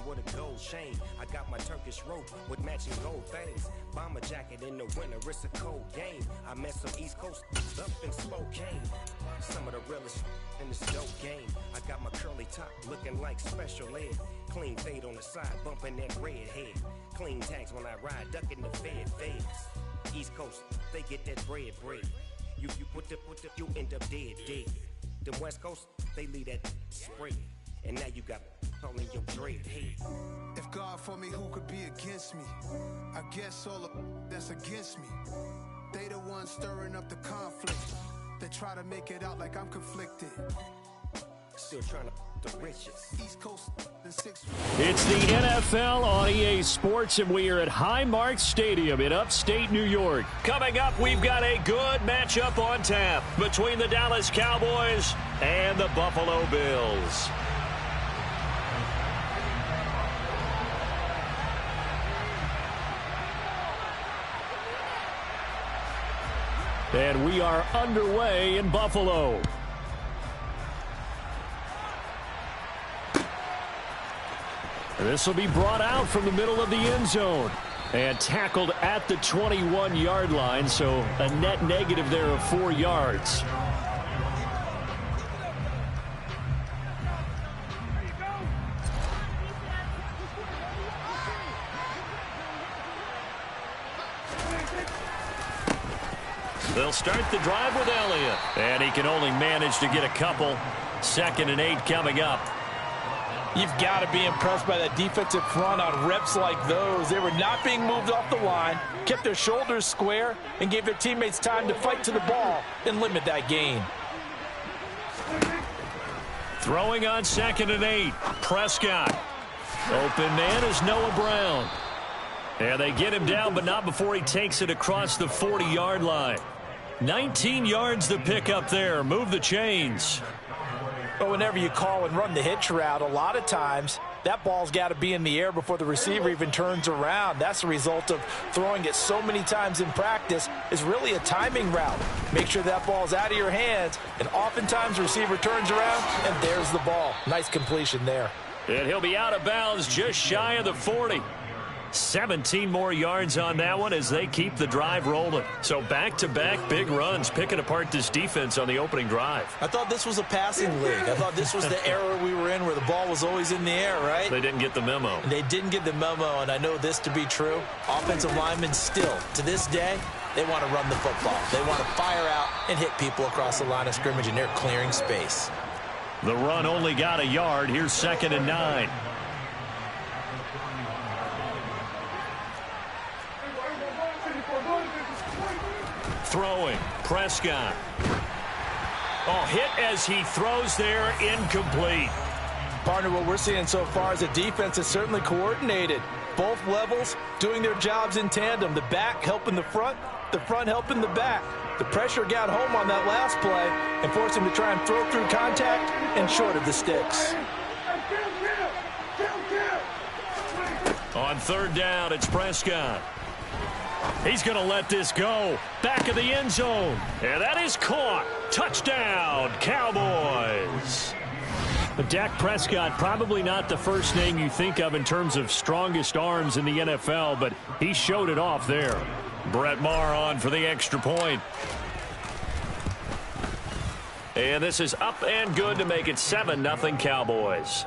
with a gold chain. I got my Turkish rope with matching gold things. Bomber jacket in the winter, it's a cold game. I met some East Coast up in Spokane. Some of the realest in this dope game. I got my curly top looking like special ed. Clean fade on the side, bumping that red head. Clean tags when I ride, ducking the feds. East Coast, they get that bread. You you end up dead. Them West Coast, they leave that spread. And now you got calling your dread head. If God for me, who could be against me? I guess all of that's against me. They the ones stirring up the conflict. They try to make it out like I'm conflicted. Still trying to the riches. East Coast and 6. It's the NFL on EA Sports, and we are at Highmark Stadium in upstate New York. Coming up, we've got a good matchup on tap between the Dallas Cowboys and the Buffalo Bills. And we are underway in Buffalo. This will be brought out from the middle of the end zone and tackled at the 21-yard line, so a net negative there of 4 yards. They'll start the drive with Elliott, and he can only manage to get a couple. 2nd and 8 coming up. You've got to be impressed by that defensive front on reps like those. They were not being moved off the line, kept their shoulders square, and gave their teammates time to fight to the ball and limit that gain. Throwing on 2nd and 8. Prescott. Open man is Noah Brown. And they get him down, but not before he takes it across the 40-yard line. 19 yards to pick up there. Move the chains. But whenever you call and run the hitch route, a lot of times that ball's got to be in the air before the receiver even turns around. That's the result of throwing it so many times in practice. Is really a timing route. Make sure that ball's out of your hands, and oftentimes the receiver turns around, and there's the ball. Nice completion there. And he'll be out of bounds just shy of the 40. 17 more yards on that one as they keep the drive rolling. So back-to-back big runs, picking apart this defense on the opening drive. I thought this was a passing league. I thought this was the era we were in where the ball was always in the air, right? They didn't get the memo. They didn't get the memo, and I know this to be true. Offensive linemen still, to this day, they want to run the football. They want to fire out and hit people across the line of scrimmage, and they're clearing space. The run only got a yard. Here's 2nd and 9. Throwing, Prescott. Oh, hit as he throws there, incomplete. Partner, what we're seeing so far is a defense that's certainly coordinated. Both levels doing their jobs in tandem. The back helping the front helping the back. The pressure got home on that last play and forced him to try and throw through contact and short of the sticks. On 3rd down, it's Prescott. He's going to let this go. Back of the end zone. And that is caught. Touchdown, Cowboys. But Dak Prescott, probably not the first name you think of in terms of strongest arms in the NFL, but he showed it off there. Brett Maher on for the extra point. And this is up and good to make it 7-0 Cowboys.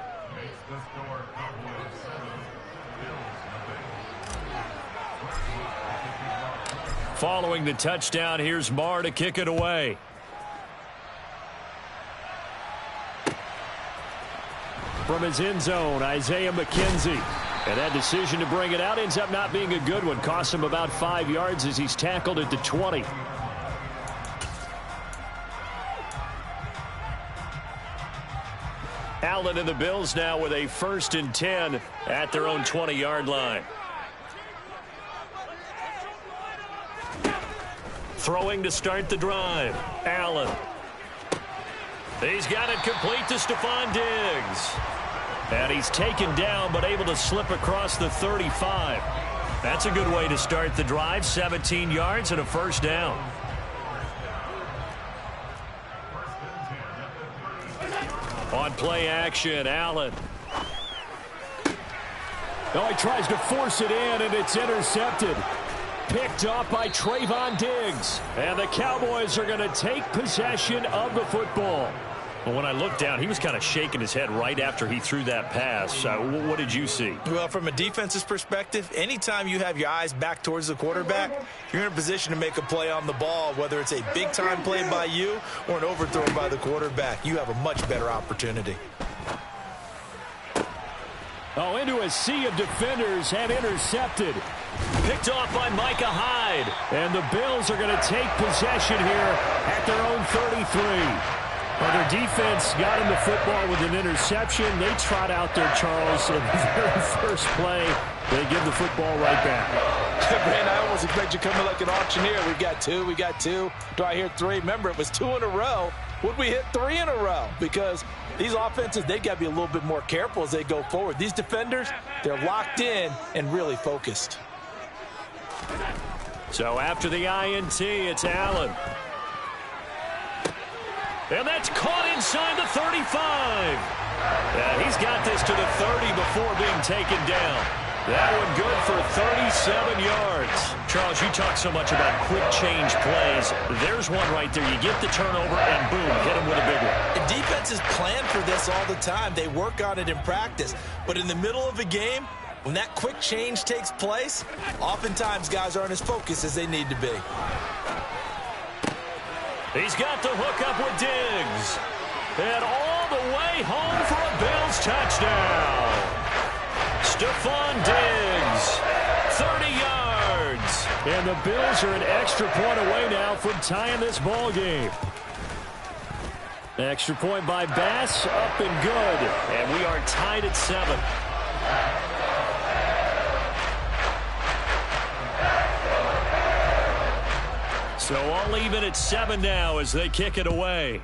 Following the touchdown, here's Maher to kick it away. From his end zone, Isaiah McKenzie. And that decision to bring it out ends up not being a good one. Costs him about 5 yards as he's tackled at the 20. Allen and the Bills now with a 1st and 10 at their own 20-yard line. Throwing to start the drive. Allen. He's got it complete to Stephon Diggs. And he's taken down but able to slip across the 35. That's a good way to start the drive. 17 yards and a 1st down. On play action, Allen. Oh, he tries to force it in, and it's intercepted. Picked off by Trayvon Diggs. And the Cowboys are going to take possession of the football. Well, when I looked down, he was kind of shaking his head right after he threw that pass. What did you see? Well, from a defense's perspective, anytime you have your eyes back towards the quarterback, you're in a position to make a play on the ball, whether it's a big-time play by you or an overthrow by the quarterback. You have a much better opportunity. Oh, into a sea of defenders and intercepted. Picked off by Micah Hyde. And the Bills are going to take possession here at their own 33. Well, their defense got him the football with an interception. They trot out there, Charles, in the very first play. They give the football right back. Brandon, I almost expect you coming like an auctioneer. We got two. Do I hear three? Remember, it was 2 in a row. Would we hit 3 in a row? Because these offenses, they got to be a little bit more careful as they go forward. These defenders, they're locked in and really focused. So after the INT, it's Allen. And that's caught inside the 35. Yeah, he's got this to the 30 before being taken down. That one good for 37 yards. Charles, you talk so much about quick change plays. There's one right there. You get the turnover and boom, hit him with a big one. The defenses plan for this all the time. They work on it in practice. But in the middle of a game, when that quick change takes place, oftentimes guys aren't as focused as they need to be. He's got the hook up with Diggs. And all the way home for a Bills touchdown. Stephon Diggs, 30 yards. And the Bills are an extra point away now from tying this ball game. Extra point by Bass, up and good. And we are tied at 7. So all even at 7 now as they kick it away.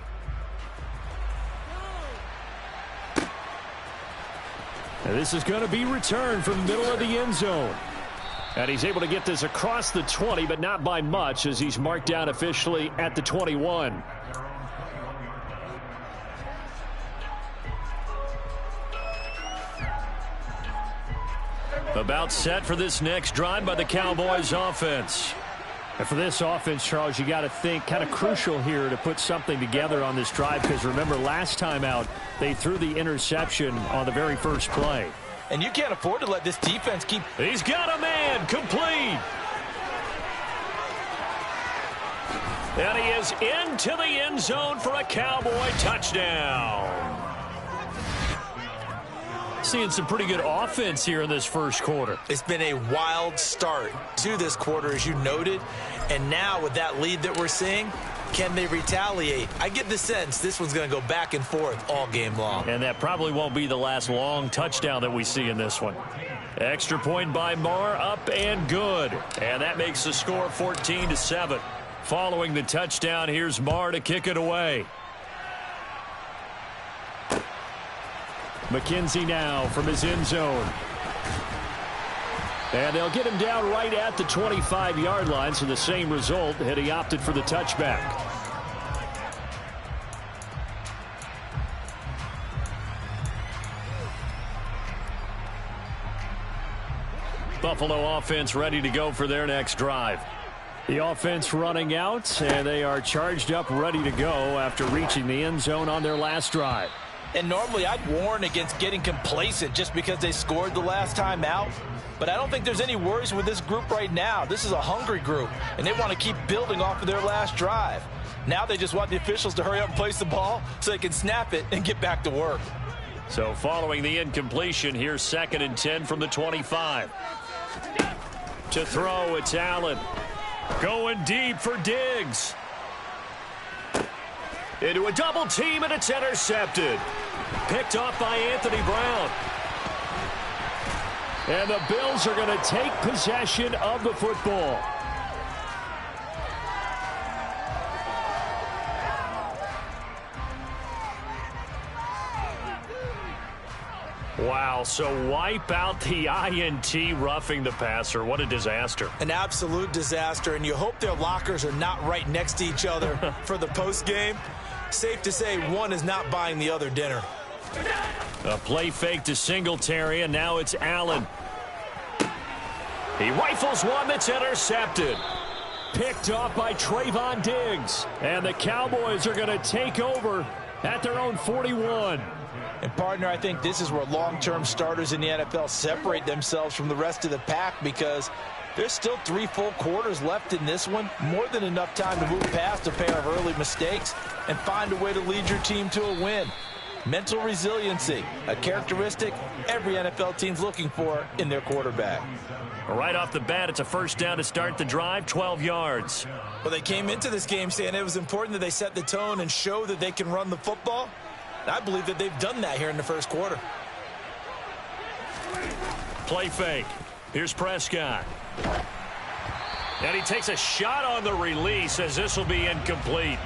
And this is going to be returned from the middle of the end zone. And he's able to get this across the 20, but not by much as he's marked down officially at the 21. About set for this next drive by the Cowboys offense. And for this offense, Charles, you got to think kind of crucial here to put something together on this drive because remember last time out they threw the interception on the very first play. And you can't afford to let this defense keep. He's got a man complete. And he is into the end zone for a Cowboy touchdown. Seeing some pretty good offense here in this first quarter. It's been a wild start to this quarter, as you noted. And now with that lead that we're seeing, can they retaliate? I get the sense this one's going to go back and forth all game long. And that probably won't be the last long touchdown that we see in this one. Extra point by Marr, up and good. And that makes the score 14-7. Following the touchdown, here's Marr to kick it away. McKenzie now from his end zone. And they'll get him down right at the 25-yard line, so the same result had he opted for the touchback. Buffalo offense ready to go for their next drive. The offense running out, and they are charged up, ready to go after reaching the end zone on their last drive. And normally I'd warn against getting complacent just because they scored the last time out. But I don't think there's any worries with this group right now. This is a hungry group, and they want to keep building off of their last drive. Now they just want the officials to hurry up and place the ball so they can snap it and get back to work. So following the incompletion, here's 2nd and 10 from the 25. To throw, it's Allen. Going deep for Diggs. Into a double team, and it's intercepted. Picked off by Anthony Brown. And the Bills are going to take possession of the football. Wow, so wipe out the INT, roughing the passer. What a disaster. An absolute disaster, and you hope their lockers are not right next to each other for the postgame. Safe to say one is not buying the other dinner. A play fake to Singletary, and now it's Allen. He rifles one that's intercepted. Picked off by Trayvon Diggs. And the Cowboys are going to take over at their own 41. And, partner, I think this is where long-term starters in the NFL separate themselves from the rest of the pack, because there's still 3 full quarters left in this one. More than enough time to move past a pair of early mistakes and find a way to lead your team to a win. Mental resiliency, a characteristic every NFL team's looking for in their quarterback. Right off the bat, it's a first down to start the drive, 12 yards. Well, they came into this game saying it was important that they set the tone and show that they can run the football. I believe that they've done that here in the first quarter. Play fake. Here's Prescott. And he takes a shot on the release as this will be incomplete.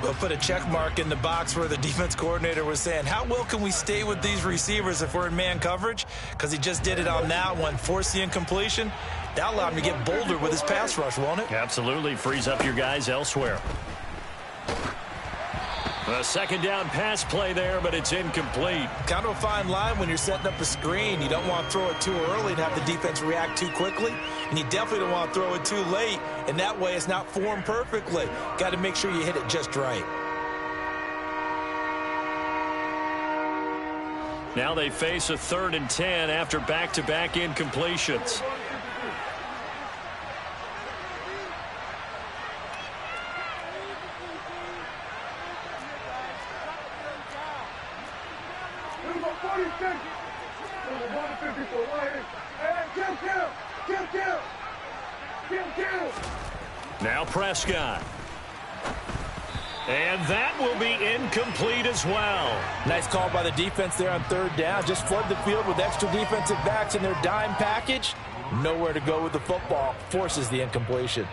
We'll put a check mark in the box where the defense coordinator was saying, how well can we stay with these receivers if we're in man coverage? Because he just did it on that one, forced the incompletion. That allowed him to get bolder with his pass rush, won't it? Absolutely. Frees up your guys elsewhere. A second down pass play there, but it's incomplete. Kind of a fine line when you're setting up a screen. You don't want to throw it too early and have the defense react too quickly. And you definitely don't want to throw it too late. And that way it's not formed perfectly. Got to make sure you hit it just right. Now they face a 3rd and 10 after back-to-back incompletions. Now Prescott. And that will be incomplete as well. Nice call by the defense there on 3rd down. Just flood the field with extra defensive backs in their dime package. Nowhere to go with the football. Forces the incompletion.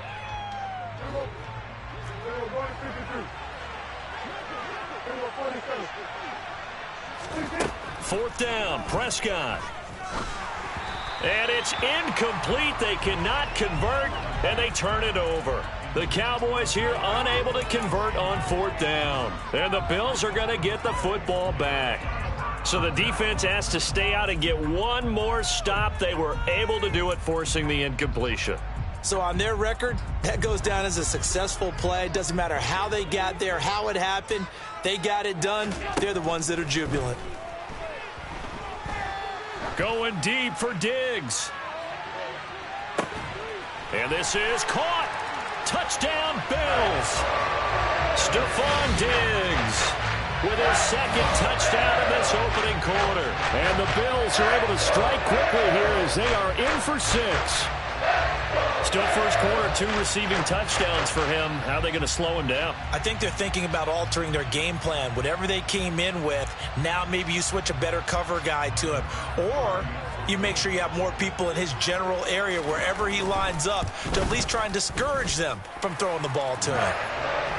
4th down, Prescott. And it's incomplete. They cannot convert, and they turn it over. The Cowboys here unable to convert on 4th down. And the Bills are going to get the football back. So the defense has to stay out and get one more stop. They were able to do it, forcing the incompletion. So on their record, that goes down as a successful play. Doesn't matter how they got there, how it happened. They got it done. They're the ones that are jubilant. Going deep for Diggs. And this is caught. Touchdown, Bills. Stephon Diggs with his 2nd touchdown in this opening quarter. And the Bills are able to strike quickly here as they are in for 6. Still first quarter, 2 receiving touchdowns for him. How are they going to slow him down? I think they're thinking about altering their game plan. Whatever they came in with, now maybe you switch a better cover guy to him. Or you make sure you have more people in his general area wherever he lines up to at least try and discourage them from throwing the ball to him.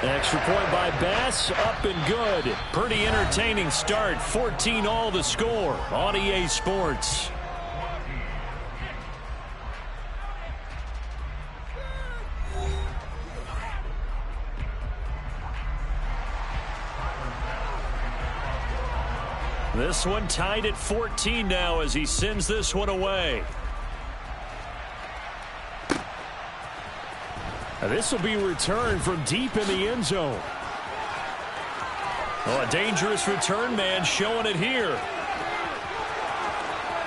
Extra point by Bass, up and good. Pretty entertaining start. 14-all the score on EA Sports. This one tied at 14 now as he sends this one away. Now this will be returned from deep in the end zone. Oh, a dangerous return man showing it here.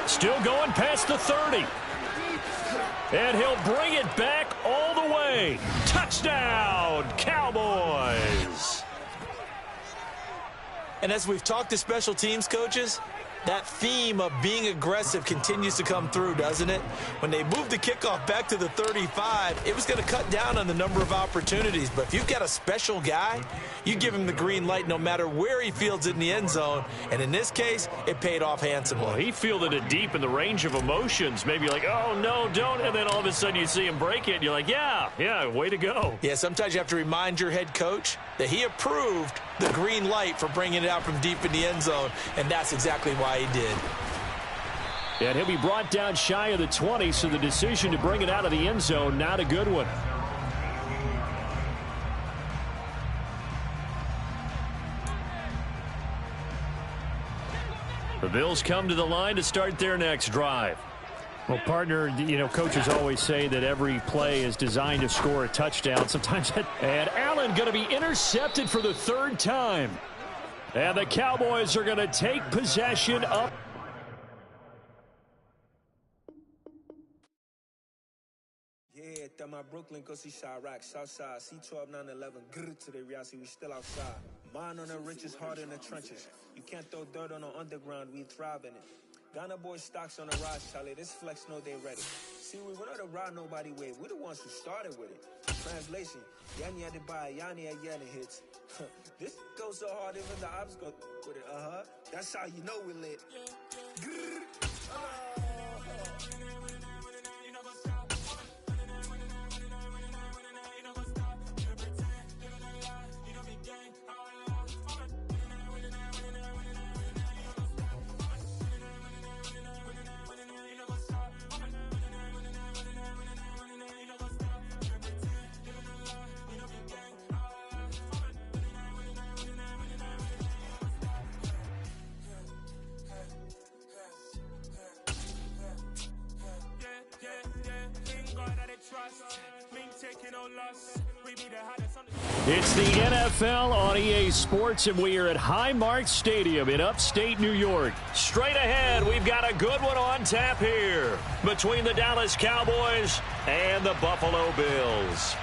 Still going past the 30. And he'll bring it back all the way. Touchdown, Cowboys. And as we've talked to special teams coaches, that theme of being aggressive continues to come through, doesn't it? When they moved the kickoff back to the 35, it was going to cut down on the number of opportunities. But if you've got a special guy, you give him the green light no matter where he fields it in the end zone. And in this case, it paid off handsomely. Well, he fielded it deep in the range of emotions. Maybe like, oh, no, don't. And then all of a sudden you see him break it. And you're like, yeah, way to go. Yeah, sometimes you have to remind your head coach that he approved the green light for bringing it out from deep in the end zone. And that's exactly why he did. And he'll be brought down shy of the 20, so the decision to bring it out of the end zone, not a good one. The Bills come to the line to start their next drive. Well, partner, coaches always say that every play is designed to score a touchdown. Sometimes and Allen going to be intercepted for the third time. And the Cowboys are going to take possession up. Yeah, that my Brooklyn, go see Chirac, Southside, C12, 911, grr to the reality, we still outside. Mine on the richest, heart in the trenches. You can't throw dirt on the underground, we thrive in it. Ghana boys stocks on the rise, Charlie. This flex know they ready. See, we're not the ride nobody with. We're the ones who started with it. Translation: Yanni had to buy, Yanni had Yanni hits. This goes so hard, even the ops go with it. That's how you know we lit. It's the NFL on EA Sports, and we are at Highmark Stadium in upstate New York. Straight ahead, we've got a good one on tap here between the Dallas Cowboys and the Buffalo Bills.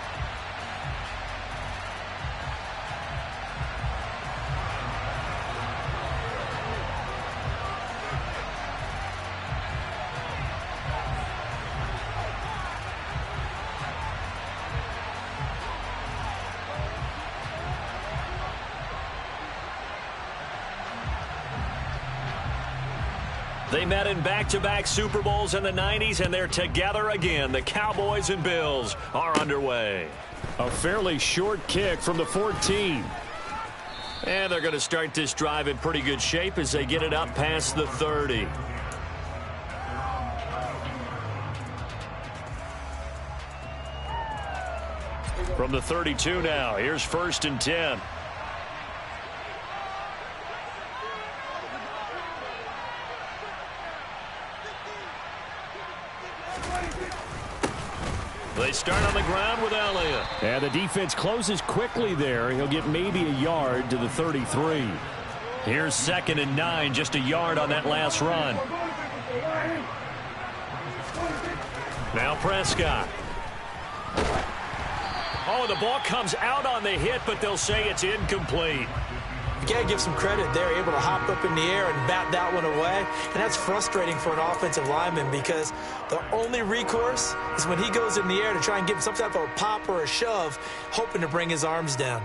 They met in back-to-back Super Bowls in the 90s, and they're together again. The Cowboys and Bills are underway. A fairly short kick from the 14. And they're going to start this drive in pretty good shape as they get it up past the 30. From the 32 now, here's 1st and 10. They start on the ground with Elliott. And the defense closes quickly there. He'll get maybe a yard to the 33. Here's 2nd and 9, just a yard on that last run. Now Prescott. Oh, the ball comes out on the hit, but they'll say it's incomplete. You got to give some credit there, able to hop up in the air and bat that one away. And that's frustrating for an offensive lineman because the only recourse is when he goes in the air to try and give some type of a pop or a shove, hoping to bring his arms down.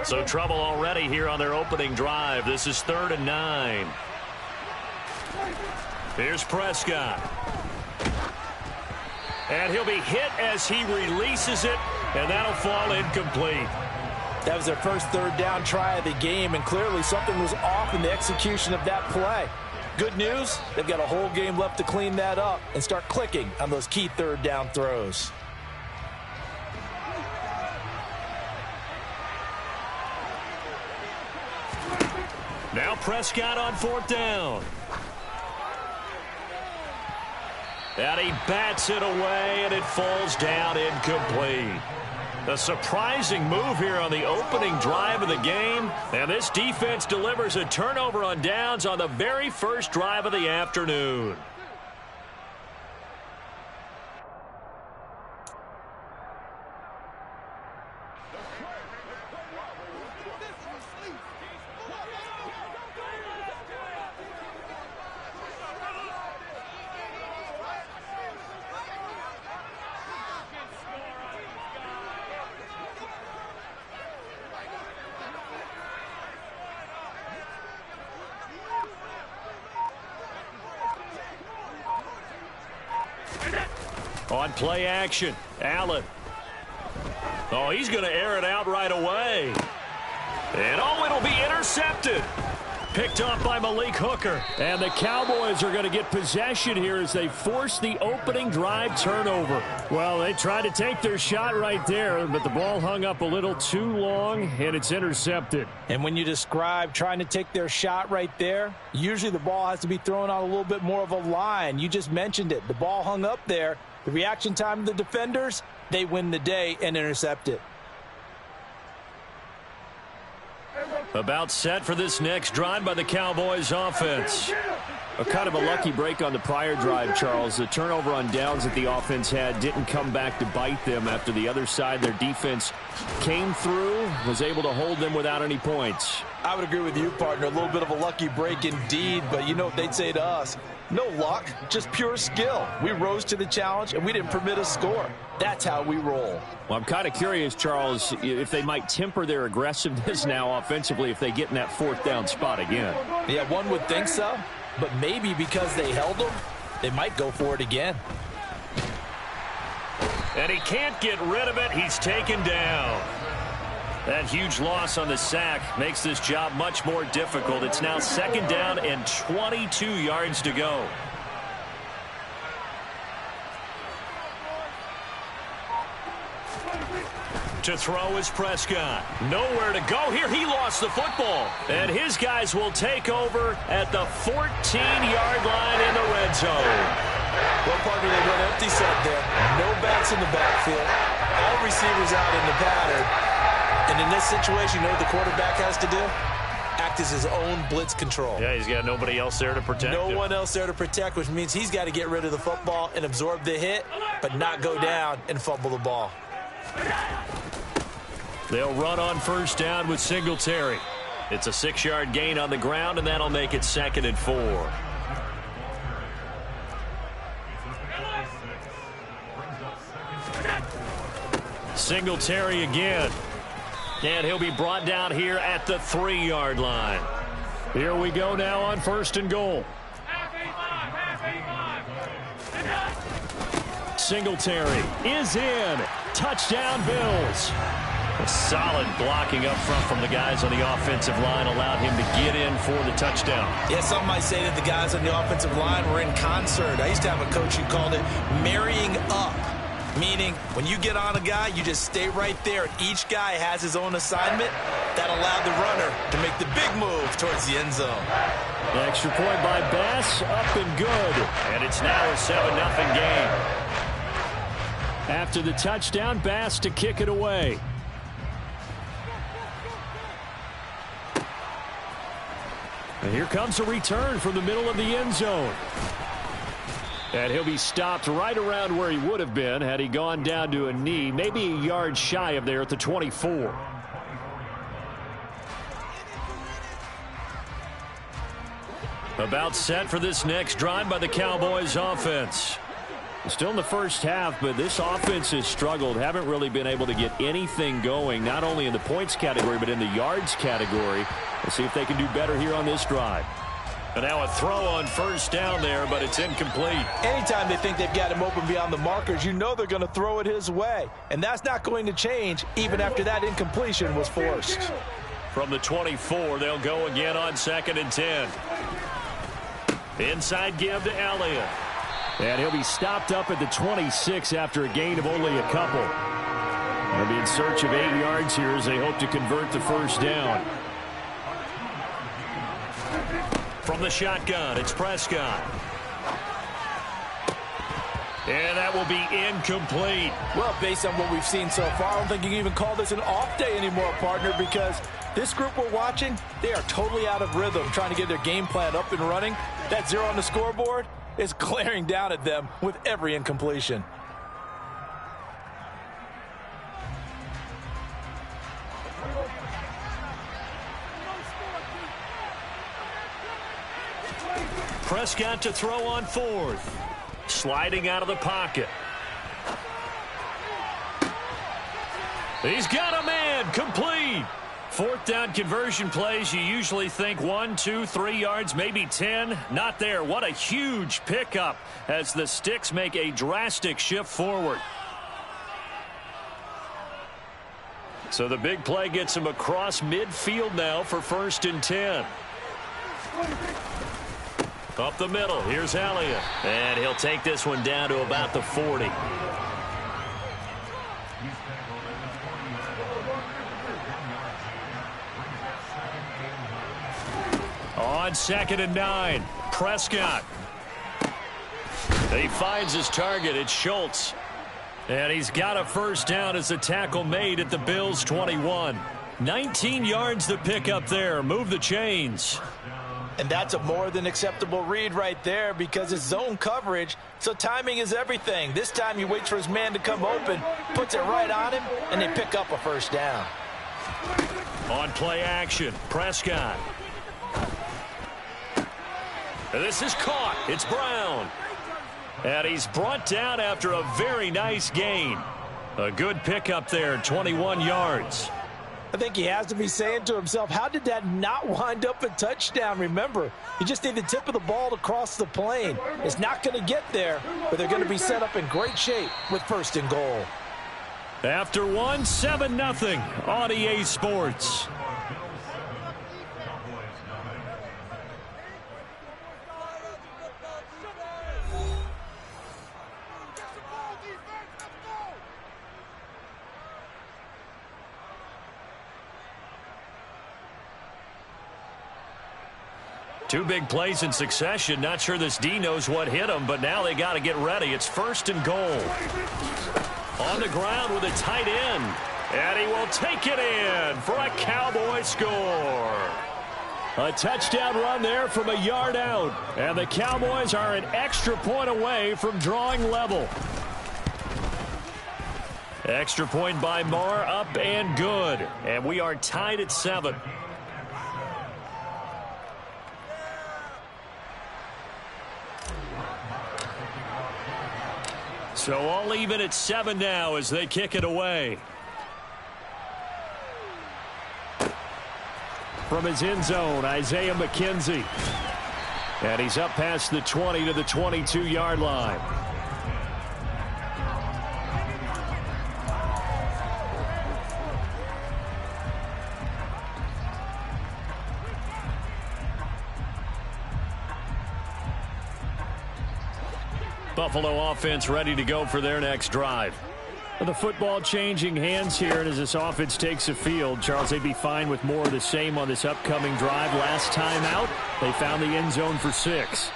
So trouble already here on their opening drive. This is 3rd and 9. Here's Prescott. And he'll be hit as he releases it, and that'll fall incomplete. That was their first 3rd down try of the game, and clearly something was off in the execution of that play. Good news, they've got a whole game left to clean that up and start clicking on those key 3rd down throws. Now Prescott on 4th down. And he bats it away, and it falls down incomplete. A surprising move here on the opening drive of the game. And this defense delivers a turnover on downs on the very first drive of the afternoon. On play action, Allen. Oh, he's going to air it out right away. And oh, it'll be intercepted. Picked off by Malik Hooker. And the Cowboys are going to get possession here as they force the opening drive turnover. Well, they tried to take their shot right there, but the ball hung up a little too long, and it's intercepted. And when you describe trying to take their shot right there, usually the ball has to be thrown on a little bit more of a line. You just mentioned it. The ball hung up there. The reaction time of the defenders, they win the day and intercept it. About set for this next drive by the Cowboys offense. A kind of a lucky break on the prior drive, Charles. The turnover on downs that the offense had didn't come back to bite them after the other side. Their defense came through, was able to hold them without any points. I would agree with you, partner. A little bit of a lucky break indeed, but you know what they'd say to us. No luck, just pure skill. We rose to the challenge, and we didn't permit a score. That's how we roll. Well, I'm kind of curious, Charles, if they might temper their aggressiveness now offensively if they get in that fourth down spot again. Yeah, one would think so, but maybe because they held them, they might go for it again. And he can't get rid of it. He's taken down. That huge loss on the sack makes this job much more difficult. It's now second down and 22 yards to go. To throw is Prescott. Nowhere to go here. He lost the football. And his guys will take over at the 14-yard line in the red zone. Well, partner, they went empty set there. No backs in the backfield. All receivers out in the pattern. And in this situation, you know what the quarterback has to do? Act as his own blitz control. Yeah, he's got nobody else there to protect him. No one else there to protect, which means he's got to get rid of the football and absorb the hit, but not go down and fumble the ball. They'll run on first down with Singletary. It's a 6-yard gain on the ground, and that'll make it second and 4. Singletary again. And he'll be brought down here at the 3-yard line. Here we go now on first and goal. Singletary is in. Touchdown, Bills. A solid blocking up front from the guys on the offensive line allowed him to get in for the touchdown. Yeah, some might say that the guys on the offensive line were in concert. I used to have a coach who called it marrying up. Meaning, when you get on a guy, you just stay right there. Each guy has his own assignment. That allowed the runner to make the big move towards the end zone. The extra point by Bass, up and good. And it's now a 7-0 game. After the touchdown, Bass to kick it away. And here comes a return from the middle of the end zone. And he'll be stopped right around where he would have been had he gone down to a knee, maybe a yard shy of there at the 24. About set for this next drive by the Cowboys offense. Still in the first half, but this offense has struggled. Haven't really been able to get anything going, not only in the points category, but in the yards category. Let's see if they can do better here on this drive. And now a throw on first down there, but it's incomplete. Anytime they think they've got him open beyond the markers, you know they're going to throw it his way. And that's not going to change even after that incompletion was forced. From the 24, they'll go again on 2nd and 10. Inside give to Elliott. And he'll be stopped up at the 26 after a gain of only a couple. They'll be in search of 8 yards here as they hope to convert the first down. From the shotgun, it's Prescott. And that will be incomplete. Well, based on what we've seen so far, I don't think you can even call this an off day anymore, partner, because this group we're watching, they are totally out of rhythm, trying to get their game plan up and running. That 0 on the scoreboard is glaring down at them with every incompletion. Prescott to throw on 4th. Sliding out of the pocket. He's got a man. Complete. 4th down conversion plays, you usually think 1, 2, 3 yards, maybe 10. Not there. What a huge pickup as the Sticks make a drastic shift forward. So the big play gets him across midfield now for 1st and 10. Up the middle, here's Elliott. And he'll take this one down to about the 40. On 2nd and 9, Prescott. He finds his target. It's Schultz. And he's got a first down as the tackle made at the Bills' 21. 19 yards to pick up there. Move the chains. And that's a more than acceptable read right there because it's zone coverage, so timing is everything. This time he waits for his man to come open, puts it right on him, and they pick up a first down. On play action, Prescott. And this is caught. It's Brown. And he's brought down after a very nice gain. A good pickup there, 21 yards. I think he has to be saying to himself, how did that not wind up a touchdown? Remember, you just need the tip of the ball to cross the plane. It's not going to get there, but they're going to be set up in great shape with 1st and goal. After 7-0 on EA Sports. Two big plays in succession. Not sure this D knows what hit him, but now they got to get ready. It's 1st and goal. On the ground with a tight end. And he will take it in for a Cowboy score. A touchdown run there from a yard out. And the Cowboys are an extra point away from drawing level. Extra point by Marr, up and good. And we are tied at 7. So all even at 7 now as they kick it away. From his end zone, Isaiah McKenzie. And he's up past the 20 to the 22-yard line. Buffalo offense ready to go for their next drive. The football changing hands here, and as this offense takes the field, Charles, they'd be fine with more of the same on this upcoming drive. Last time out, they found the end zone for 6.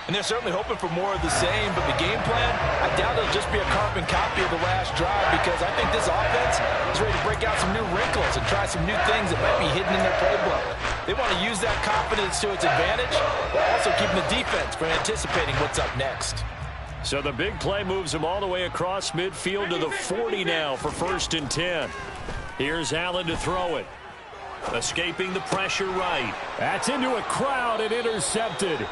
And they're certainly hoping for more of the same, but the game plan, I doubt it'll just be a carbon copy of the last drive because I think this offense is ready to break out some new wrinkles and try some new things that might be hidden in their playbook. They want to use that confidence to its advantage, while also keeping the defense from anticipating what's up next. So the big play moves him all the way across midfield to the 40 now for 1st and 10. Here's Allen to throw it. Escaping the pressure right. That's into a crowd and intercepted.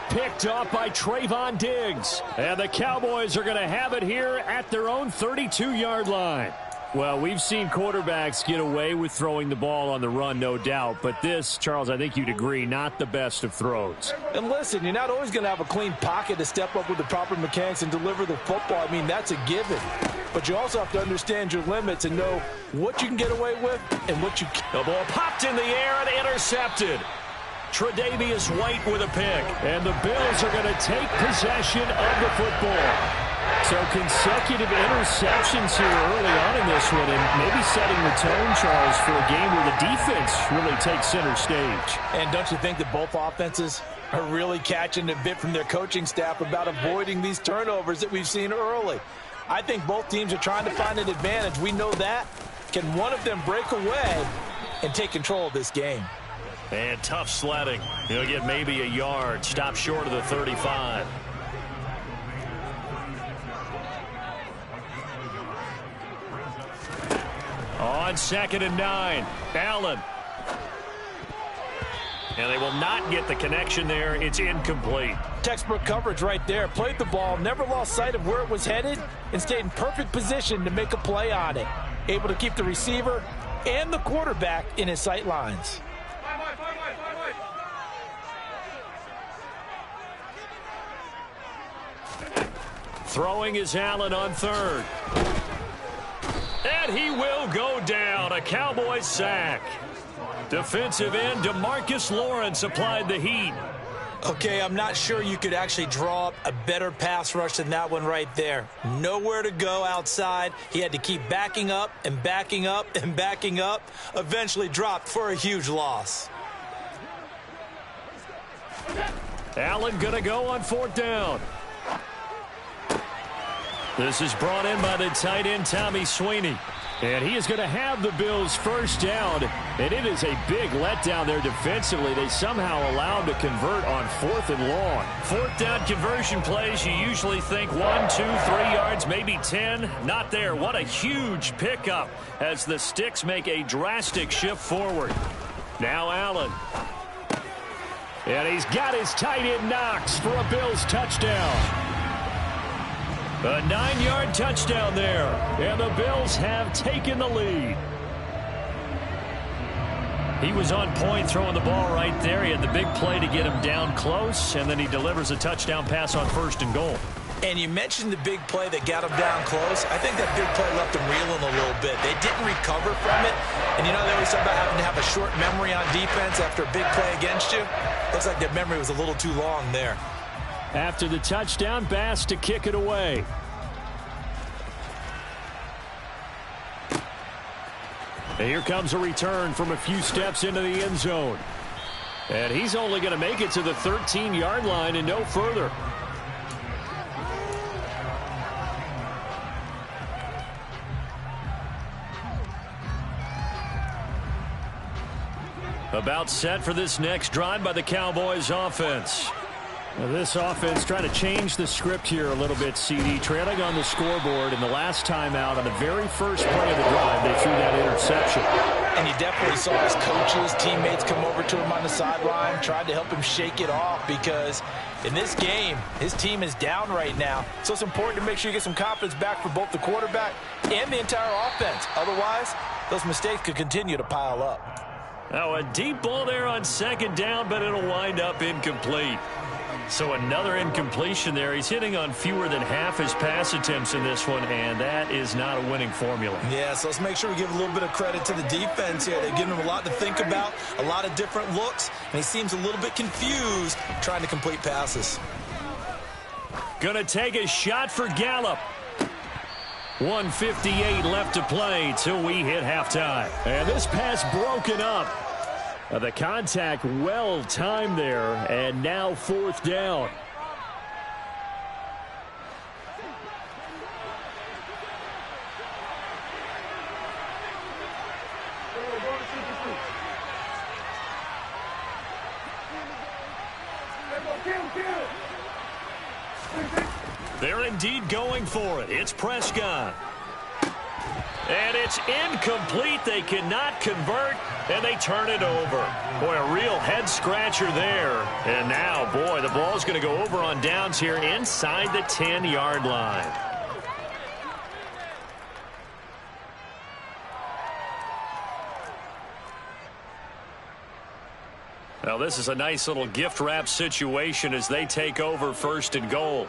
Picked off by Trayvon Diggs. And the Cowboys are going to have it here at their own 32-yard line. Well, we've seen quarterbacks get away with throwing the ball on the run, no doubt. But this, Charles, I think you'd agree, not the best of throws. And listen, you're not always going to have a clean pocket to step up with the proper mechanics and deliver the football. I mean, that's a given. But you also have to understand your limits and know what you can get away with and what you can't. The ball popped in the air and intercepted. Tre'Davious White with a pick. And the Bills are going to take possession of the football. So consecutive interceptions here early on in this one, and maybe setting the tone, Charles, for a game where the defense really takes center stage. And don't you think that both offenses are really catching a bit from their coaching staff about avoiding these turnovers that we've seen early? I think both teams are trying to find an advantage. We know that. Can one of them break away and take control of this game? And tough sledding. He'll get maybe a yard. Stop short of the 35. On 2nd and 9, Allen. And they will not get the connection there. It's incomplete. Textbook coverage right there. Played the ball, never lost sight of where it was headed, and stayed in perfect position to make a play on it. Able to keep the receiver and the quarterback in his sight lines. Throwing is Allen on 3rd. And he will go down. A Cowboys sack. Defensive end DeMarcus Lawrence applied the heat. Okay, I'm not sure you could actually draw up a better pass rush than that one right there. Nowhere to go outside. He had to keep backing up and backing up and backing up. Eventually dropped for a huge loss. Allen going to go on 4th down. This is brought in by the tight end, Tommy Sweeney. And he is going to have the Bills' first down. And it is a big letdown there defensively. They somehow allow him to convert on 4th and long. 4th down conversion plays, you usually think 1, 2, 3 yards, maybe 10. Not there. What a huge pickup as the Sticks make a drastic shift forward. Now Allen. And he's got his tight end Knox for a Bills touchdown. A 9-yard touchdown there, and the Bills have taken the lead. He was on point throwing the ball right there. He had the big play to get him down close, and then he delivers a touchdown pass on 1st and goal. And you mentioned the big play that got him down close. I think that big play left him reeling a little bit. They didn't recover from it. And you know, they always talk about having to have a short memory on defense after a big play against you. Looks like their memory was a little too long there. After the touchdown, Bass to kick it away. And here comes a return from a few steps into the end zone. And he's only going to make it to the 13-yard line and no further. About set for this next drive by the Cowboys offense. Now this offense trying to change the script here a little bit, CD. Trailing on the scoreboard, and the last time out on the very first play of the drive, they threw that interception. And you definitely saw his coaches, teammates come over to him on the sideline, tried to help him shake it off because in this game, his team is down right now. So it's important to make sure you get some confidence back for both the quarterback and the entire offense. Otherwise, those mistakes could continue to pile up. Now a deep ball there on 2nd down, but it'll wind up incomplete. So another incompletion there. He's hitting on fewer than half his pass attempts in this one, and that is not a winning formula. Yeah, so let's make sure we give a little bit of credit to the defense here. They've given him a lot to think about, a lot of different looks, and he seems a little bit confused trying to complete passes. Gonna take a shot for Gallup. 1:58 left to play till we hit halftime. And this pass broken up. The contact well timed there, and now 4th down. They're indeed going for it. It's Prescott. And it's incomplete. They cannot convert, and they turn it over. Boy, a real head-scratcher there. And now, boy, the ball's going to go over on downs here inside the 10-yard line. Now, this is a nice little gift wrap situation as they take over 1st and goal.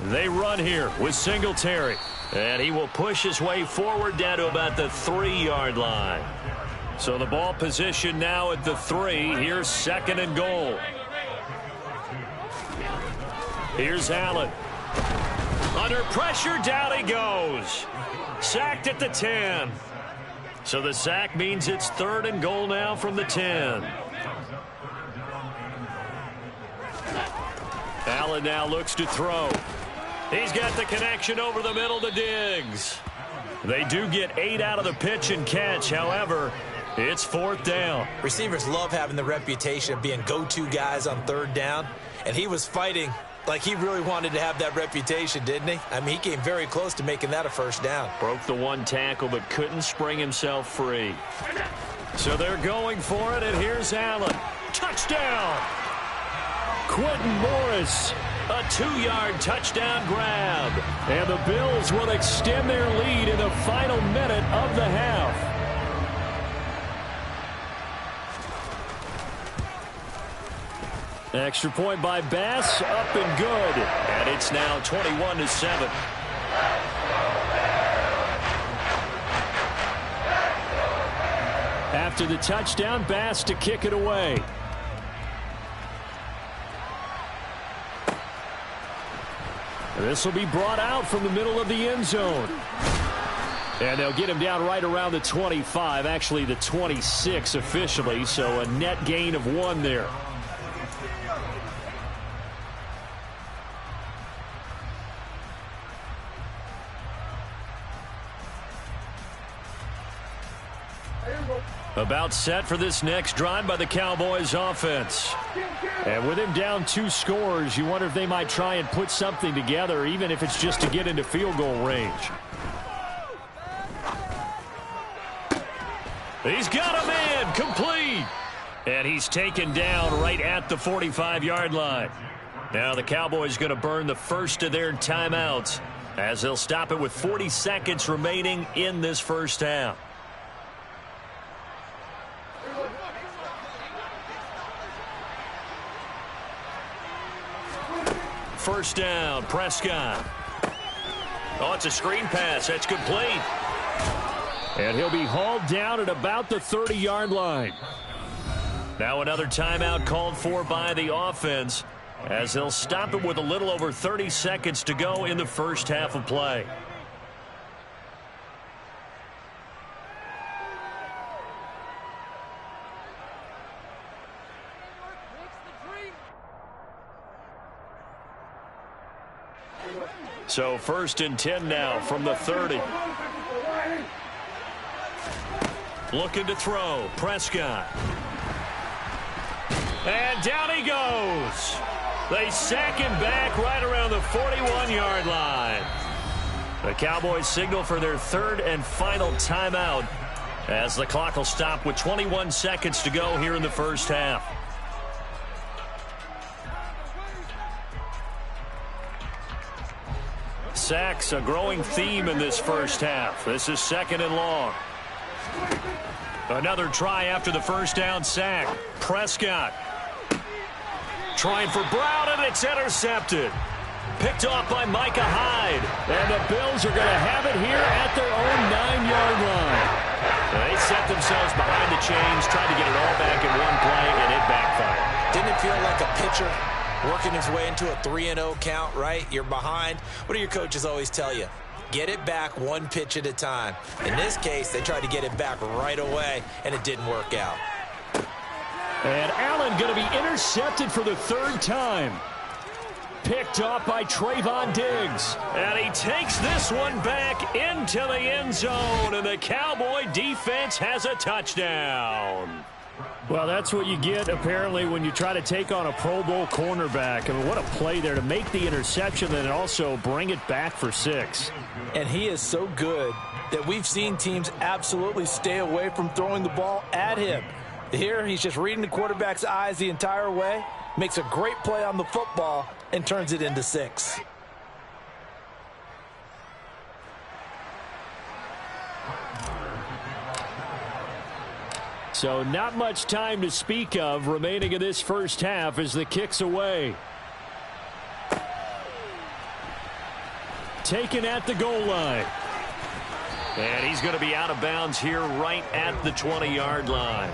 They run here with Singletary, and he will push his way forward down to about the 3-yard line. So the ball position now at the 3. Here's 2nd and goal. Here's Allen. Under pressure, down he goes. Sacked at the 10. So the sack means it's 3rd and goal now from the 10. Allen now looks to throw. He's got the connection over the middle to Diggs. They do get 8 out of the pitch and catch. However, it's 4th down. Receivers love having the reputation of being go-to guys on 3rd down. And he was fighting like he really wanted to have that reputation, didn't he? I mean, he came very close to making that a 1st down. Broke the 1 tackle, but couldn't spring himself free. So they're going for it, and here's Allen. Touchdown! Quentin Morris, a 2-yard touchdown grab. And the Bills will extend their lead in the final minute of the half. Extra point by Bass, up and good. And it's now 21-7. After the touchdown, Bass to kick it away. This will be brought out from the middle of the end zone. And they'll get him down right around the 25, actually the 26 officially, so a net gain of 1 there. About set for this next drive by the Cowboys offense. And with him down 2 scores, you wonder if they might try and put something together, even if it's just to get into field goal range. He's got a man, complete. And he's taken down right at the 45-yard line. Now the Cowboys going to burn the first of their timeouts as they'll stop it with 40 seconds remaining in this first half. First down, Prescott. Oh, it's a screen pass. That's complete. And he'll be hauled down at about the 30-yard line. Now another timeout called for by the offense as they'll stop it with a little over 30 seconds to go in the first half of play. So 1st and 10 now from the 30. Looking to throw. Prescott. And down he goes. They sack him back right around the 41-yard line. The Cowboys signal for their 3rd and final timeout as the clock will stop with 21 seconds to go here in the first half. Sacks, a growing theme in this first half. This is 2nd and long. Another try after the first down sack. Prescott trying for Brown, and it's intercepted. Picked off by Micah Hyde. And the Bills are going to have it here at their own 9-yard line. They set themselves behind the chains, tried to get it all back in one play, and it backfired. Didn't it feel like a pitcher working his way into a 3-0 count, right? You're behind. What do your coaches always tell you? Get it back 1 pitch at a time. In this case, they tried to get it back right away, and it didn't work out. And Allen going to be intercepted for the 3rd time. Picked off by Trayvon Diggs. And he takes this one back into the end zone, and the Cowboy defense has a touchdown. Well, that's what you get, apparently, when you try to take on a Pro Bowl cornerback. I mean, what a play there to make the interception and also bring it back for 6. And he is so good that we've seen teams absolutely stay away from throwing the ball at him. Here, he's just reading the quarterback's eyes the entire way, makes a great play on the football, and turns it into 6. So not much time to speak of remaining in this first half as the kick's away. Taken at the goal line. And he's going to be out of bounds here right at the 20-yard line.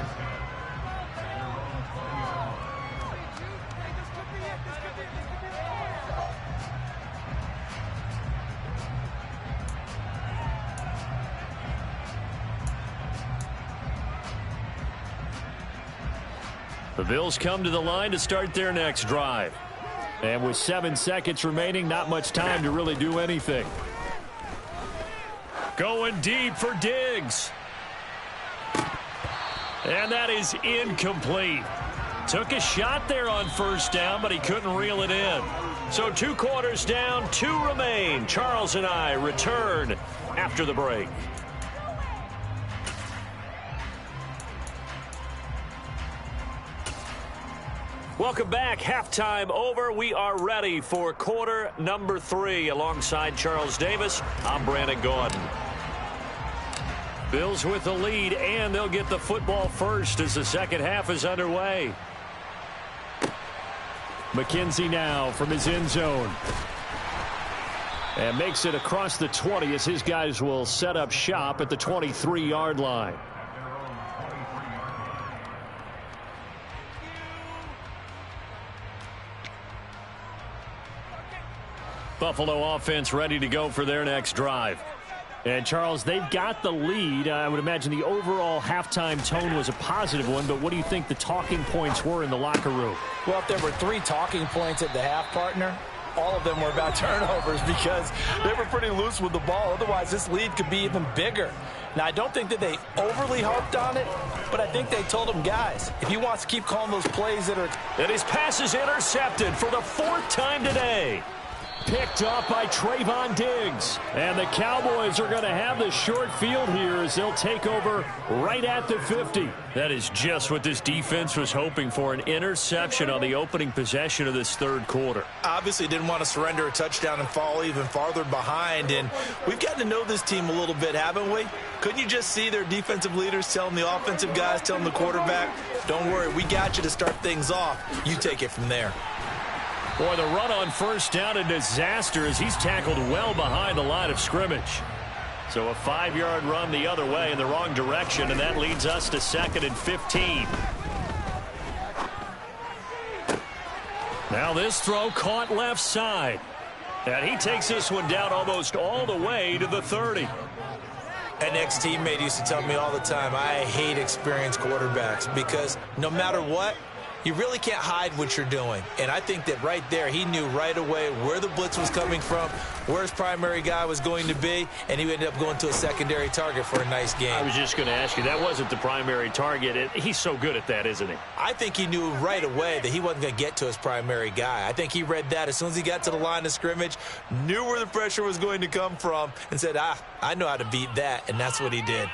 The Bills come to the line to start their next drive. And with 7 seconds remaining, not much time to really do anything. Going deep for Diggs. And that is incomplete. Took a shot there on first down, but he couldn't reel it in. So 2 quarters down, 2 remain. Charles and I return after the break. Welcome back. Halftime over. We are ready for quarter number 3. Alongside Charles Davis, I'm Brandon Gordon. Bills with the lead, and they'll get the football first as the second half is underway. McKenzie now from his end zone. And makes it across the 20 as his guys will set up shop at the 23-yard line. Buffalo offense ready to go for their next drive. And, Charles, they've got the lead. I would imagine the overall halftime tone was a positive one, but what do you think the talking points were in the locker room? Well, if there were 3 talking points at the half, partner, all of them were about turnovers because they were pretty loose with the ball. Otherwise, this lead could be even bigger. Now, I don't think that they overly harped on it, but I think they told them, guys, if he wants to keep calling those plays that are... And his pass is intercepted for the 4th time today. Picked off by Trayvon Diggs. And the Cowboys are going to have the short field here as they'll take over right at the 50. That is just what this defense was hoping for, an interception on the opening possession of this 3rd quarter. Obviously didn't want to surrender a touchdown and fall even farther behind. And we've gotten to know this team a little bit, haven't we? Couldn't you just see their defensive leaders telling the offensive guys, telling the quarterback, don't worry, we got you to start things off. You take it from there. Boy, the run on 1st down, a disaster as he's tackled well behind the line of scrimmage. So a 5-yard run the other way in the wrong direction, and that leads us to 2nd and 15. Now this throw caught left side. And he takes this one down almost all the way to the 30. An ex-teammate used to tell me all the time, I hate experienced quarterbacks because no matter what, you really can't hide what you're doing. And I think that right there, he knew right away where the blitz was coming from, where his primary guy was going to be, and he ended up going to a secondary target for a nice game. I was just going to ask you, that wasn't the primary target. He's so good at that, isn't he? I think he knew right away that he wasn't going to get to his primary guy. I think he read that as soon as he got to the line of scrimmage, knew where the pressure was going to come from, and said, I know how to beat that, and that's what he did.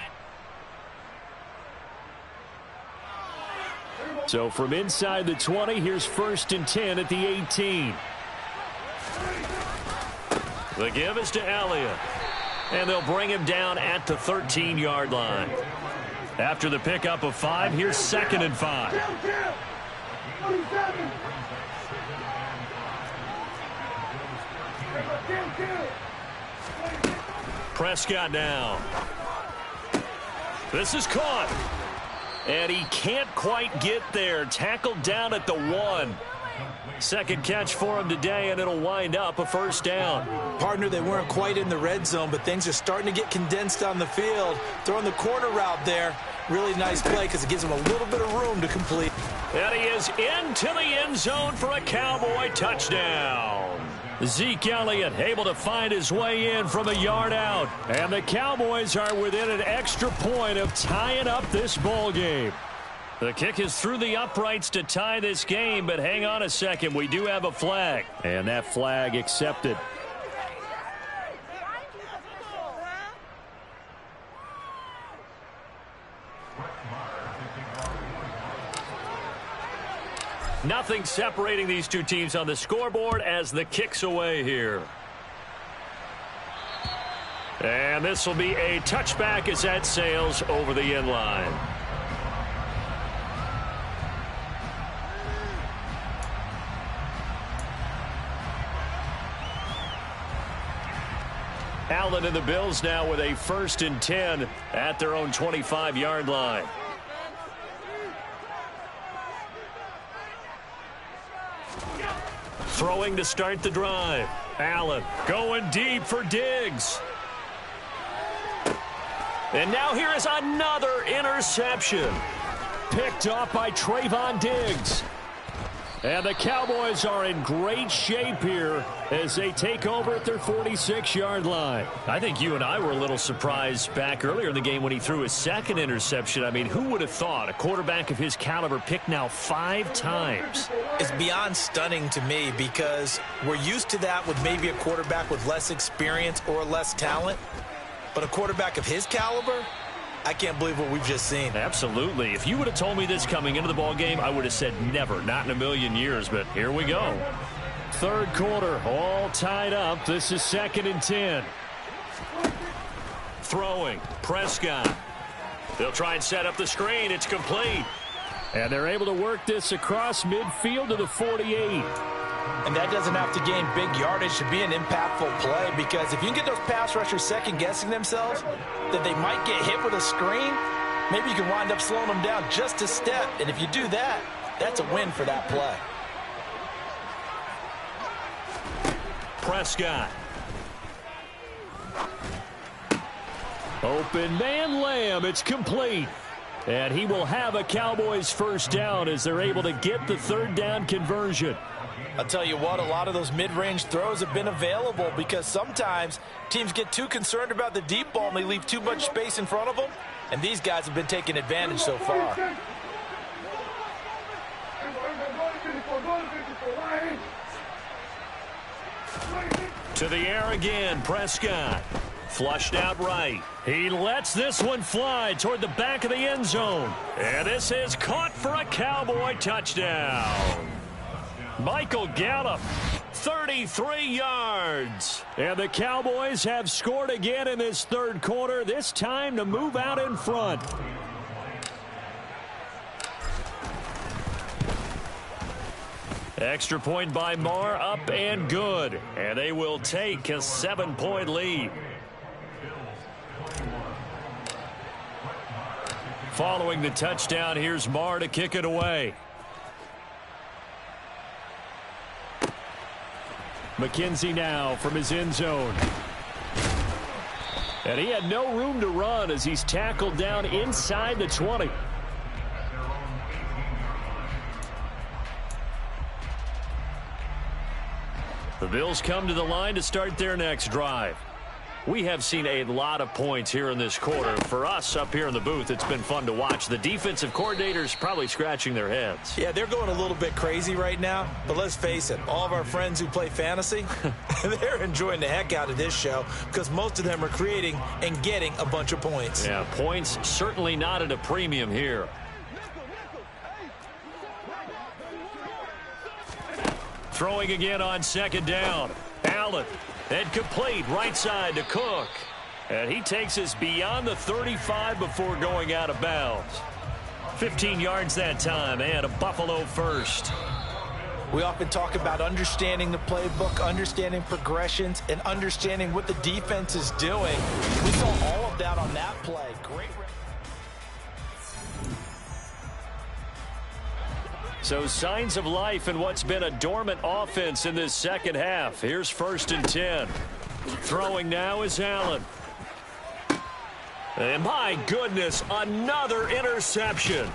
So from inside the 20, here's 1st and 10 at the 18. The give is to Elliott. And they'll bring him down at the 13-yard line. After the pickup of 5, here's 2nd and 5. Prescott now. This is caught. And he can't quite get there. Tackled down at the 1. Second catch for him today, and it'll wind up a 1st down. Partner, they weren't quite in the red zone, but things are starting to get condensed on the field. Throwing the corner route there. Really nice play because it gives him a little bit of room to complete. And he is into the end zone for a Cowboy touchdown. Zeke Elliott able to find his way in from a yard out. And the Cowboys are within an extra point of tying up this ball game. The kick is through the uprights to tie this game, but hang on a second. We do have a flag. And that flag accepted. Nothing separating these two teams on the scoreboard as the kick's away here. And this will be a touchback as that sails over the end line. Allen and the Bills now with a 1st and 10 at their own 25-yard line. Throwing to start the drive. Allen going deep for Diggs. And now here is another interception. Picked off by Trayvon Diggs. And the Cowboys are in great shape here as they take over at their 46-yard line. I think you and I were a little surprised back earlier in the game when he threw his 2nd interception. I mean, who would have thought a quarterback of his caliber picked now 5 times? It's beyond stunning to me because we're used to that with maybe a quarterback with less experience or less talent. But a quarterback of his caliber, I can't believe what we've just seen. Absolutely. If you would have told me this coming into the ball game, I would have said never, not in a million years. But here we go. 3rd quarter, all tied up. This is 2nd and 10. Throwing, Prescott. They'll try and set up the screen. It's complete. And they're able to work this across midfield to the 48. And that doesn't have to gain big yardage to be an impactful play, because if you can get those pass rushers second-guessing themselves, that they might get hit with a screen, maybe you can wind up slowing them down just a step. And if you do that, that's a win for that play. Prescott. Open man Lamb. It's complete. And he will have a Cowboys first down as they're able to get the third down conversion. I'll tell you what, a lot of those mid-range throws have been available because sometimes teams get too concerned about the deep ball and they leave too much space in front of them. And these guys have been taking advantage so far. To the air again, Prescott. Flushed out right. He lets this one fly toward the back of the end zone. And this is caught for a Cowboy touchdown. Michael Gallup, 33 yards. And the Cowboys have scored again in this third quarter, this time to move out in front. Extra point by Marr, up and good. And they will take a 7-point lead. Following the touchdown, here's Marr to kick it away. McKenzie now from his end zone. And he had no room to run as he's tackled down inside the 20. The Bills come to the line to start their next drive. We have seen a lot of points here in this quarter. For us up here in the booth, it's been fun to watch. The defensive coordinators probably scratching their heads. Yeah, they're going a little bit crazy right now. But let's face it, all of our friends who play fantasy, they're enjoying the heck out of this show because most of them are creating and getting a bunch of points. Yeah, points certainly not at a premium here. Throwing again on second down. Allen. And complete right side to Cook. And he takes us beyond the 35 before going out of bounds. 15 yards that time and a Buffalo first. We often talk about understanding the playbook, understanding progressions, and understanding what the defense is doing. We saw all of that on that play. Great. So signs of life in what's been a dormant offense in this second half. Here's 1st and 10. Throwing now is Allen. And my goodness, another interception.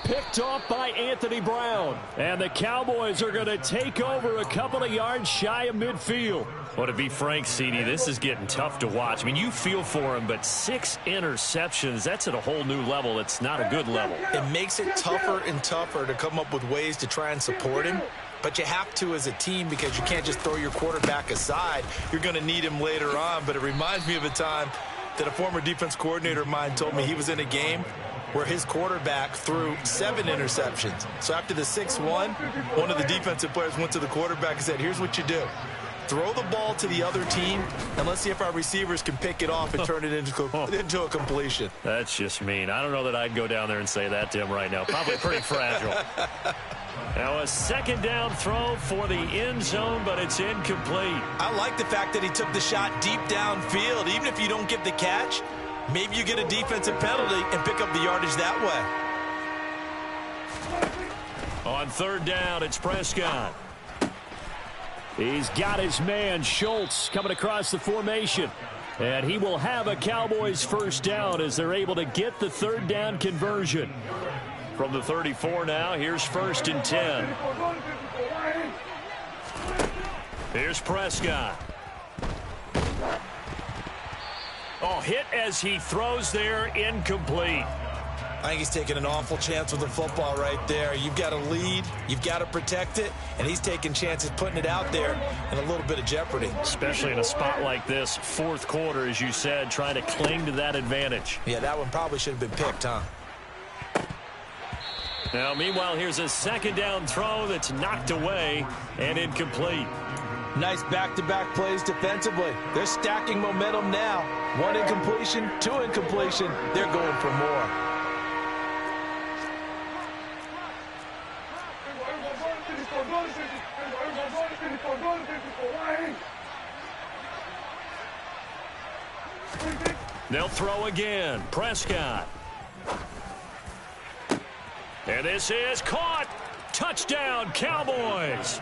Picked off by Anthony Brown. And the Cowboys are going to take over a couple of yards shy of midfield. Well, to be frank, CD, this is getting tough to watch. I mean, you feel for him, but 6 interceptions, that's at a whole new level. It's not a good level. It makes it tougher and tougher to come up with ways to try and support him. But you have to as a team because you can't just throw your quarterback aside. You're going to need him later on. But it reminds me of a time that a former defense coordinator of mine told me he was in a game where his quarterback threw 7 interceptions. So after the 6-1, one of the defensive players went to the quarterback and said, here's what you do. Throw the ball to the other team, and let's see if our receivers can pick it off and turn it into a completion. That's just mean. I don't know that I'd go down there and say that to him right now. Probably pretty fragile. Now a second down throw for the end zone, but it's incomplete. I like the fact that he took the shot deep downfield. Even if you don't get the catch, maybe you get a defensive penalty and pick up the yardage that way. On 3rd down, it's Prescott. He's got his man, Schultz, coming across the formation. And he will have a Cowboys first down as they're able to get the 3rd down conversion. From the 34 now, here's 1st and 10. Here's Prescott. Oh, hit as he throws there, incomplete. I think he's taking an awful chance with the football right there. You've got to lead, you've got to protect it, and he's taking chances putting it out there in a little bit of jeopardy. Especially in a spot like this, 4th quarter, as you said, trying to cling to that advantage. Yeah, that one probably should have been picked, huh? Now, meanwhile, here's a 2nd down throw that's knocked away and incomplete. Nice back-to-back plays defensively. They're stacking momentum now. 1 incompletion, 2 incompletion. They're going for more. They'll throw again. Prescott. And this is caught. Touchdown, Cowboys.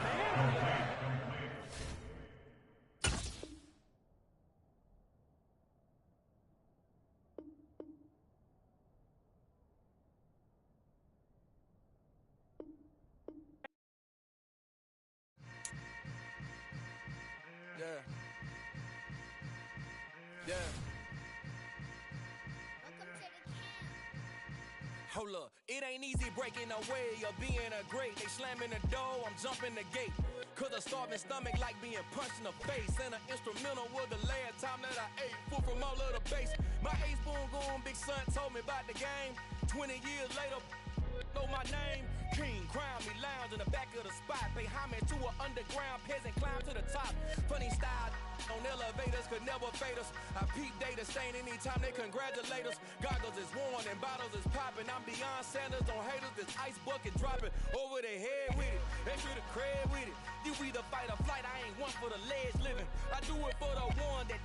Hold up, it ain't easy breaking away or being a great. They slamming the door, I'm jumping the gate. Cause a starving stomach like being punched in the face. And an instrumental was the last time that I ate. Food from all of the base. My ace boom goon big son told me about the game. 20 years later, know my name. King, crown me, lounge in the back of the spot. Pay homage to an underground peasant, climb to the top. Funny style on elevators could never fade us. I peep data stain anytime they congratulate us. Goggles is worn and bottles is popping. I'm beyond Sanders on haters. This ice bucket dropping over their head with it. Extra the cred with it. You either fight or flight. I ain't one for the ledge living. I do it for the one that